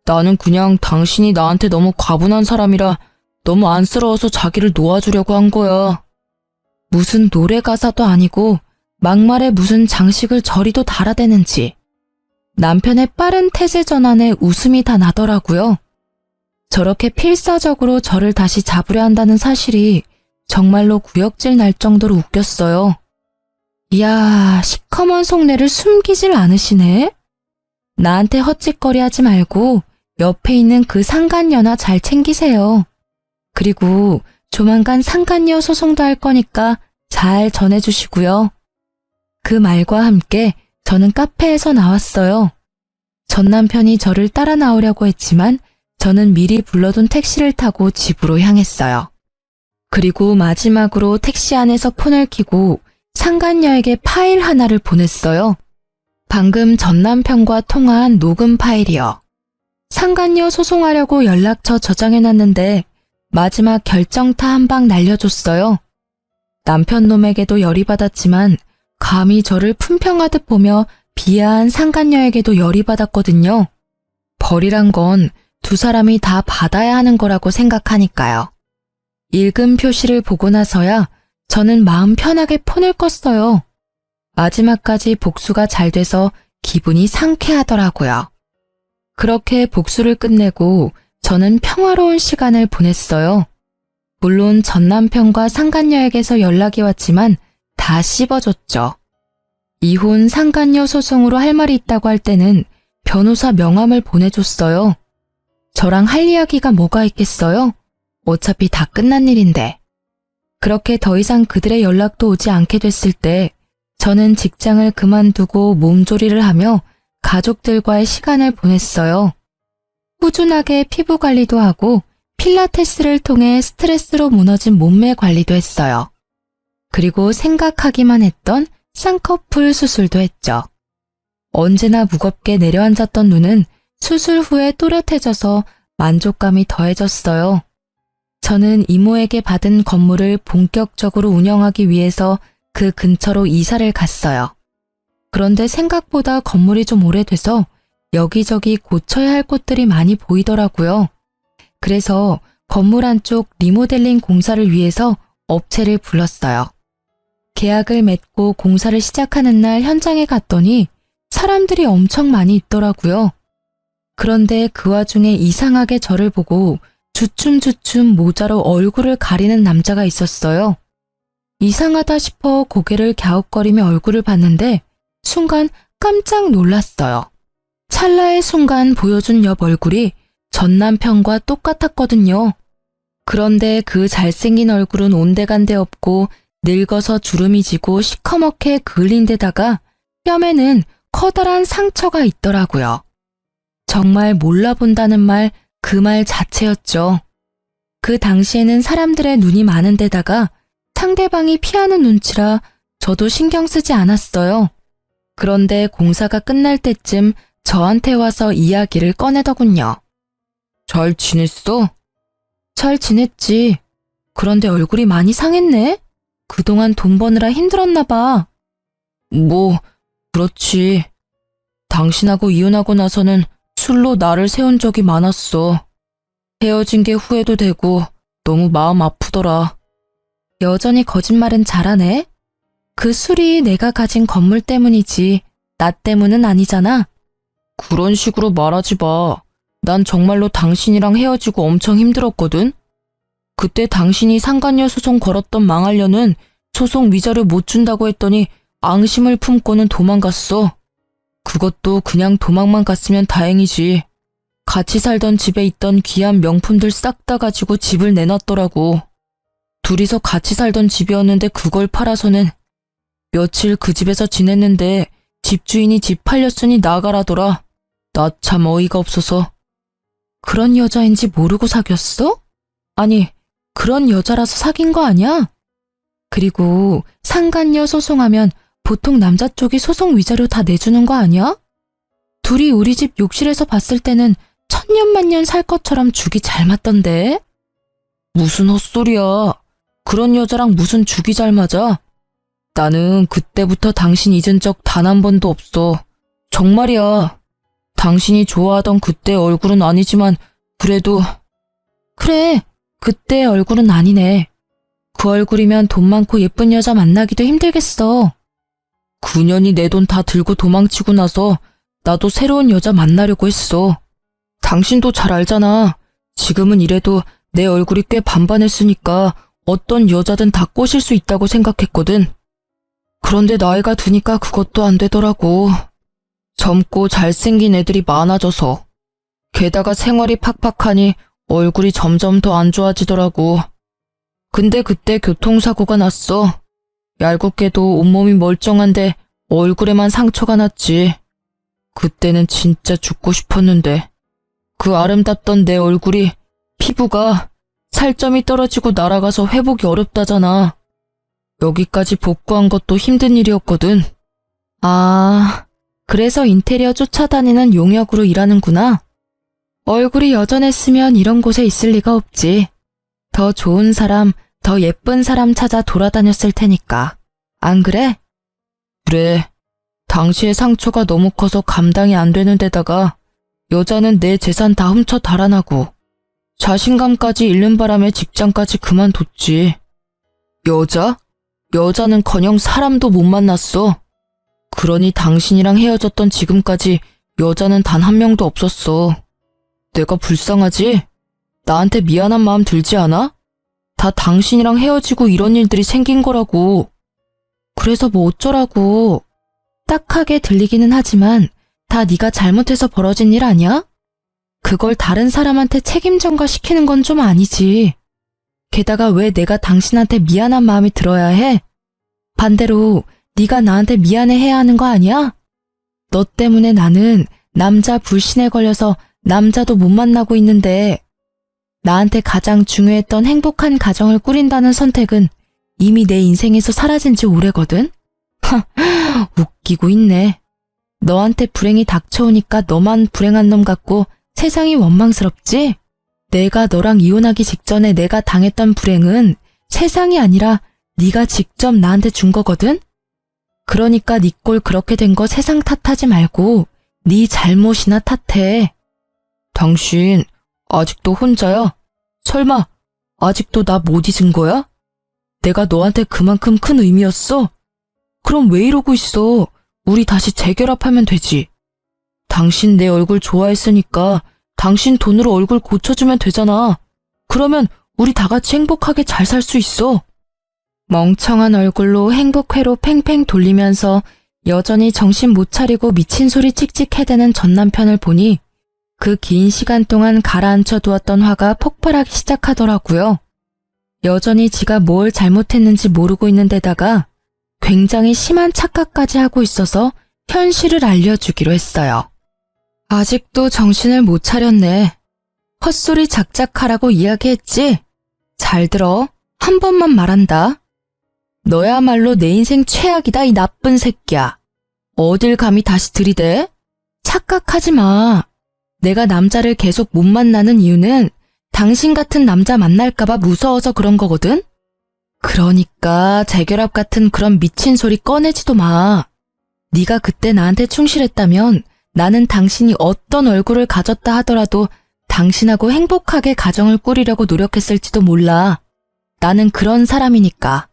나는 그냥 당신이 나한테 너무 과분한 사람이라 너무 안쓰러워서 자기를 놓아주려고 한 거야. 무슨 노래 가사도 아니고 막말에 무슨 장식을 저리도 달아대는지. 남편의 빠른 태세 전환에 웃음이 다 나더라고요. 저렇게 필사적으로 저를 다시 잡으려 한다는 사실이 정말로 구역질 날 정도로 웃겼어요. 이야, 시커먼 속내를 숨기질 않으시네? 나한테 헛짓거리 하지 말고 옆에 있는 그 상간녀나 잘 챙기세요. 그리고 조만간 상간녀 소송도 할 거니까 잘 전해주시고요. 그 말과 함께 저는 카페에서 나왔어요. 전 남편이 저를 따라 나오려고 했지만 저는 미리 불러둔 택시를 타고 집으로 향했어요. 그리고 마지막으로 택시 안에서 폰을 켜고 상간녀에게 파일 하나를 보냈어요. 방금 전 남편과 통화한 녹음 파일이요. 상간녀 소송하려고 연락처 저장해놨는데 마지막 결정타 한 방 날려줬어요. 남편 놈에게도 열이 받았지만 감히 저를 품평하듯 보며 비하한 상간녀에게도 열이 받았거든요. 벌이란 건 두 사람이 다 받아야 하는 거라고 생각하니까요. 읽음 표시를 보고 나서야 저는 마음 편하게 폰을 껐어요. 마지막까지 복수가 잘 돼서 기분이 상쾌하더라고요. 그렇게 복수를 끝내고 저는 평화로운 시간을 보냈어요. 물론 전 남편과 상간녀에게서 연락이 왔지만 다 씹어줬죠. 이혼 상간녀 소송으로 할 말이 있다고 할 때는 변호사 명함을 보내줬어요. 저랑 할 이야기가 뭐가 있겠어요? 어차피 다 끝난 일인데. 그렇게 더 이상 그들의 연락도 오지 않게 됐을 때 저는 직장을 그만두고 몸조리를 하며 가족들과의 시간을 보냈어요. 꾸준하게 피부 관리도 하고 필라테스를 통해 스트레스로 무너진 몸매 관리도 했어요. 그리고 생각하기만 했던 쌍꺼풀 수술도 했죠. 언제나 무겁게 내려앉았던 눈은 수술 후에 또렷해져서 만족감이 더해졌어요. 저는 이모에게 받은 건물을 본격적으로 운영하기 위해서 그 근처로 이사를 갔어요. 그런데 생각보다 건물이 좀 오래돼서 여기저기 고쳐야 할 곳들이 많이 보이더라고요. 그래서 건물 안쪽 리모델링 공사를 위해서 업체를 불렀어요. 계약을 맺고 공사를 시작하는 날 현장에 갔더니 사람들이 엄청 많이 있더라고요. 그런데 그 와중에 이상하게 저를 보고 주춤주춤 모자로 얼굴을 가리는 남자가 있었어요. 이상하다 싶어 고개를 갸웃거리며 얼굴을 봤는데 순간 깜짝 놀랐어요. 찰나의 순간 보여준 옆 얼굴이 전 남편과 똑같았거든요. 그런데 그 잘생긴 얼굴은 온데간데 없고 늙어서 주름이 지고 시커멓게 그을린 데다가 뺨에는 커다란 상처가 있더라고요. 정말 몰라본다는 말, 그 말 자체였죠. 그 당시에는 사람들의 눈이 많은 데다가 상대방이 피하는 눈치라 저도 신경 쓰지 않았어요. 그런데 공사가 끝날 때쯤 저한테 와서 이야기를 꺼내더군요. 잘 지냈어? 잘 지냈지. 그런데 얼굴이 많이 상했네? 그동안 돈 버느라 힘들었나 봐. 뭐, 그렇지. 당신하고 이혼하고 나서는 술로 나를 세운 적이 많았어. 헤어진 게 후회도 되고 너무 마음 아프더라. 여전히 거짓말은 잘하네? 그 술이 내가 가진 건물 때문이지 나 때문은 아니잖아. 그런 식으로 말하지 마. 난 정말로 당신이랑 헤어지고 엄청 힘들었거든. 그때 당신이 상간녀 소송 걸었던 망할녀는 소송 위자료 못 준다고 했더니 앙심을 품고는 도망갔어. 그것도 그냥 도망만 갔으면 다행이지. 같이 살던 집에 있던 귀한 명품들 싹 다 가지고 집을 내놨더라고. 둘이서 같이 살던 집이었는데 그걸 팔아서는 며칠 그 집에서 지냈는데 집주인이 집 팔렸으니 나가라더라. 나 참 어이가 없어서. 그런 여자인지 모르고 사귀었어? 아니, 그런 여자라서 사귄 거 아니야? 그리고 상간녀 소송하면 보통 남자 쪽이 소송 위자료 다 내주는 거 아니야? 둘이 우리 집 욕실에서 봤을 때는 천년만년 살 것처럼 죽이 잘 맞던데? 무슨 헛소리야. 그런 여자랑 무슨 죽이 잘 맞아? 나는 그때부터 당신 잊은 적 단 한 번도 없어. 정말이야. 당신이 좋아하던 그때 얼굴은 아니지만 그래도. 그래, 그때 얼굴은 아니네. 그 얼굴이면 돈 많고 예쁜 여자 만나기도 힘들겠어. 9년이 내 돈 다 들고 도망치고 나서 나도 새로운 여자 만나려고 했어. 당신도 잘 알잖아. 지금은 이래도 내 얼굴이 꽤 반반했으니까 어떤 여자든 다 꼬실 수 있다고 생각했거든. 그런데 나이가 드니까 그것도 안 되더라고. 젊고 잘생긴 애들이 많아져서. 게다가 생활이 팍팍하니 얼굴이 점점 더 안 좋아지더라고. 근데 그때 교통사고가 났어. 얄궂게도 온몸이 멀쩡한데 얼굴에만 상처가 났지. 그때는 진짜 죽고 싶었는데 그 아름답던 내 얼굴이 피부가 살점이 떨어지고 날아가서 회복이 어렵다잖아. 여기까지 복구한 것도 힘든 일이었거든. 아, 그래서 인테리어 쫓아다니는 용역으로 일하는구나. 얼굴이 여전했으면 이런 곳에 있을 리가 없지. 더 좋은 사람, 더 예쁜 사람 찾아 돌아다녔을 테니까. 안 그래? 그래. 당시의 상처가 너무 커서 감당이 안 되는 데다가 여자는 내 재산 다 훔쳐 달아나고 자신감까지 잃는 바람에 직장까지 그만뒀지. 여자? 여자는커녕 사람도 못 만났어. 그러니 당신이랑 헤어졌던 지금까지 여자는 단 한 명도 없었어. 내가 불쌍하지? 나한테 미안한 마음 들지 않아? 다 당신이랑 헤어지고 이런 일들이 생긴 거라고. 그래서 뭐 어쩌라고. 딱하게 들리기는 하지만 다 네가 잘못해서 벌어진 일 아니야? 그걸 다른 사람한테 책임 전가시키는 건 좀 아니지. 게다가 왜 내가 당신한테 미안한 마음이 들어야 해? 반대로 네가 나한테 미안해해야 하는 거 아니야? 너 때문에 나는 남자 불신에 걸려서 남자도 못 만나고 있는데 나한테 가장 중요했던 행복한 가정을 꾸린다는 선택은 이미 내 인생에서 사라진 지 오래거든? 웃기고 있네. 너한테 불행이 닥쳐오니까 너만 불행한 놈 같고 세상이 원망스럽지? 내가 너랑 이혼하기 직전에 내가 당했던 불행은 세상이 아니라 네가 직접 나한테 준 거거든? 그러니까 네 꼴 그렇게 된 거 세상 탓하지 말고 네 잘못이나 탓해. 당신 아직도 혼자야? 설마 아직도 나 못 잊은 거야? 내가 너한테 그만큼 큰 의미였어? 그럼 왜 이러고 있어? 우리 다시 재결합하면 되지. 당신 내 얼굴 좋아했으니까 당신 돈으로 얼굴 고쳐주면 되잖아. 그러면 우리 다 같이 행복하게 잘 살 수 있어. 멍청한 얼굴로 행복회로 팽팽 돌리면서 여전히 정신 못 차리고 미친 소리 칙칙 해대는 전 남편을 보니 그 긴 시간 동안 가라앉혀 두었던 화가 폭발하기 시작하더라고요. 여전히 지가 뭘 잘못했는지 모르고 있는 데다가 굉장히 심한 착각까지 하고 있어서 현실을 알려주기로 했어요. 아직도 정신을 못 차렸네. 헛소리 작작하라고 이야기했지? 잘 들어. 한 번만 말한다. 너야말로 내 인생 최악이다, 이 나쁜 새끼야. 어딜 감히 다시 들이대? 착각하지 마. 내가 남자를 계속 못 만나는 이유는 당신 같은 남자 만날까봐 무서워서 그런 거거든? 그러니까 재결합 같은 그런 미친 소리 꺼내지도 마. 네가 그때 나한테 충실했다면 나는 당신이 어떤 얼굴을 가졌다 하더라도 당신하고 행복하게 가정을 꾸리려고 노력했을지도 몰라. 나는 그런 사람이니까.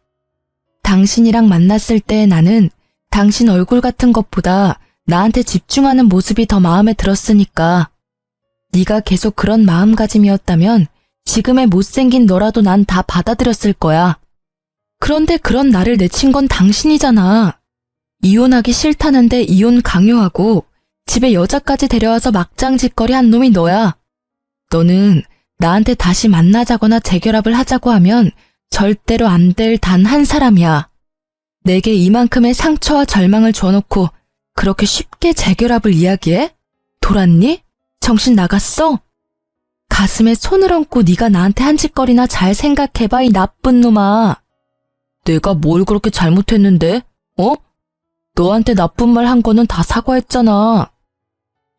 당신이랑 만났을 때 나는 당신 얼굴 같은 것보다 나한테 집중하는 모습이 더 마음에 들었으니까. 네가 계속 그런 마음가짐이었다면 지금의 못생긴 너라도 난 다 받아들였을 거야. 그런데 그런 나를 내친 건 당신이잖아. 이혼하기 싫다는데 이혼 강요하고 집에 여자까지 데려와서 막장짓거리 한 놈이 너야. 너는 나한테 다시 만나자거나 재결합을 하자고 하면 절대로 안 될 단 한 사람이야. 내게 이만큼의 상처와 절망을 줘놓고 그렇게 쉽게 재결합을 이야기해? 돌았니? 정신 나갔어? 가슴에 손을 얹고 네가 나한테 한 짓거리나 잘 생각해봐, 이 나쁜 놈아. 내가 뭘 그렇게 잘못했는데? 어? 너한테 나쁜 말 한 거는 다 사과했잖아.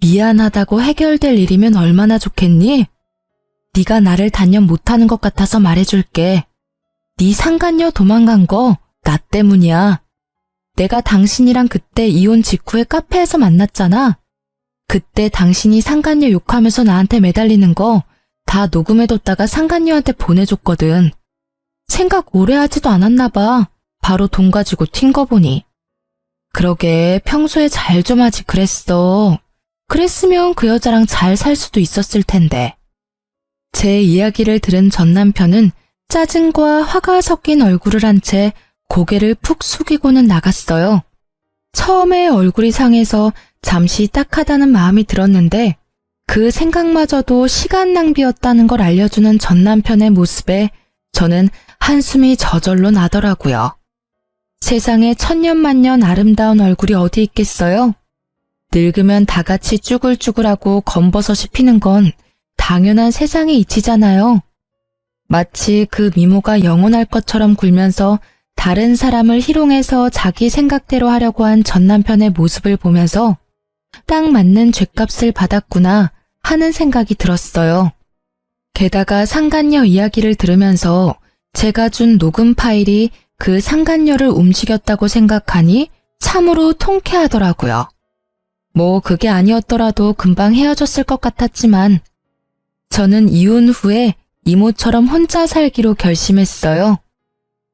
미안하다고 해결될 일이면 얼마나 좋겠니? 네가 나를 단연 못하는 것 같아서 말해줄게. 네 상간녀 도망간 거 나 때문이야. 내가 당신이랑 그때 이혼 직후에 카페에서 만났잖아. 그때 당신이 상간녀 욕하면서 나한테 매달리는 거 다 녹음해뒀다가 상간녀한테 보내줬거든. 생각 오래 하지도 않았나 봐. 바로 돈 가지고 튄 거 보니. 그러게 평소에 잘 좀 하지 그랬어. 그랬으면 그 여자랑 잘 살 수도 있었을 텐데. 제 이야기를 들은 전 남편은 짜증과 화가 섞인 얼굴을 한 채 고개를 푹 숙이고는 나갔어요. 처음에 얼굴이 상해서 잠시 딱하다는 마음이 들었는데 그 생각마저도 시간 낭비였다는 걸 알려주는 전 남편의 모습에 저는 한숨이 저절로 나더라고요. 세상에 천년만년 아름다운 얼굴이 어디 있겠어요? 늙으면 다 같이 쭈글쭈글하고 검버섯이 피는 건 당연한 세상의 이치잖아요. 마치 그 미모가 영원할 것처럼 굴면서 다른 사람을 희롱해서 자기 생각대로 하려고 한 전 남편의 모습을 보면서 딱 맞는 죗값을 받았구나 하는 생각이 들었어요. 게다가 상간녀 이야기를 들으면서 제가 준 녹음 파일이 그 상간녀를 움직였다고 생각하니 참으로 통쾌하더라고요. 뭐 그게 아니었더라도 금방 헤어졌을 것 같았지만 저는 이혼 후에 이모처럼 혼자 살기로 결심했어요.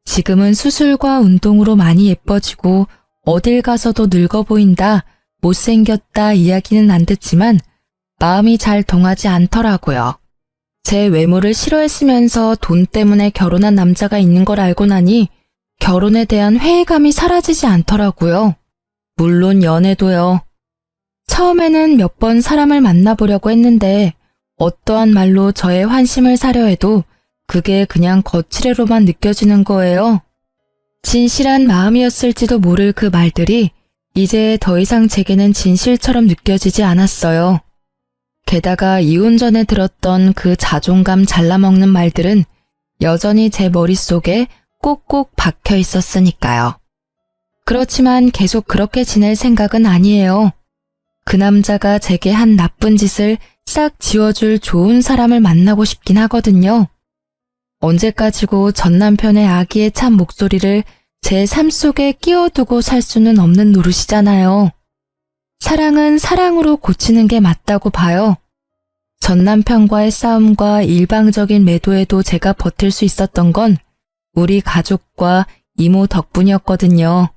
지금은 수술과 운동으로 많이 예뻐지고 어딜 가서도 늙어 보인다, 못생겼다 이야기는 안 듣지만 마음이 잘 동하지 않더라고요. 제 외모를 싫어했으면서 돈 때문에 결혼한 남자가 있는 걸 알고 나니 결혼에 대한 회의감이 사라지지 않더라고요. 물론 연애도요. 처음에는 몇 번 사람을 만나보려고 했는데 어떠한 말로 저의 환심을 사려 해도 그게 그냥 거칠애로만 느껴지는 거예요. 진실한 마음이었을지도 모를 그 말들이 이제 더 이상 제게는 진실처럼 느껴지지 않았어요. 게다가 이혼 전에 들었던 그 자존감 잘라먹는 말들은 여전히 제 머릿속에 꼭꼭 박혀 있었으니까요. 그렇지만 계속 그렇게 지낼 생각은 아니에요. 그 남자가 제게 한 나쁜 짓을 싹 지워줄 좋은 사람을 만나고 싶긴 하거든요. 언제까지고 전 남편의 아기의 참 목소리를 제 삶 속에 끼워두고 살 수는 없는 노릇이잖아요. 사랑은 사랑으로 고치는 게 맞다고 봐요. 전 남편과의 싸움과 일방적인 매도에도 제가 버틸 수 있었던 건 우리 가족과 이모 덕분이었거든요.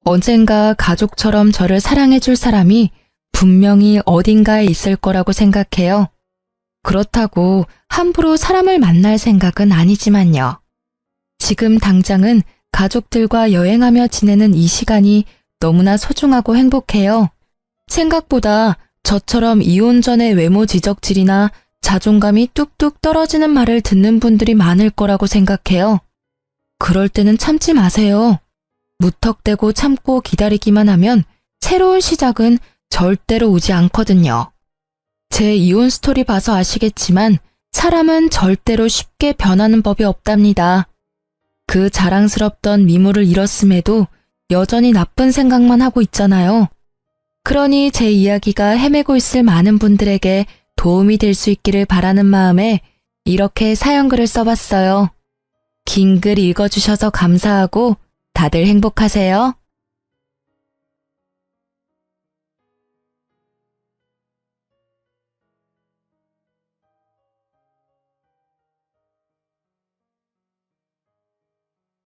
언젠가 가족처럼 저를 사랑해줄 사람이 분명히 어딘가에 있을 거라고 생각해요. 그렇다고 함부로 사람을 만날 생각은 아니지만요. 지금 당장은 가족들과 여행하며 지내는 이 시간이 너무나 소중하고 행복해요. 생각보다 저처럼 이혼 전의 외모 지적질이나 자존감이 뚝뚝 떨어지는 말을 듣는 분들이 많을 거라고 생각해요. 그럴 때는 참지 마세요. 무턱대고 참고 기다리기만 하면 새로운 시작은 절대로 오지 않거든요. 제 이혼 스토리 봐서 아시겠지만 사람은 절대로 쉽게 변하는 법이 없답니다. 그 자랑스럽던 미모를 잃었음에도 여전히 나쁜 생각만 하고 있잖아요. 그러니 제 이야기가 헤매고 있을 많은 분들에게 도움이 될 수 있기를 바라는 마음에 이렇게 사연글을 써봤어요. 긴 글 읽어주셔서 감사하고 다들 행복하세요.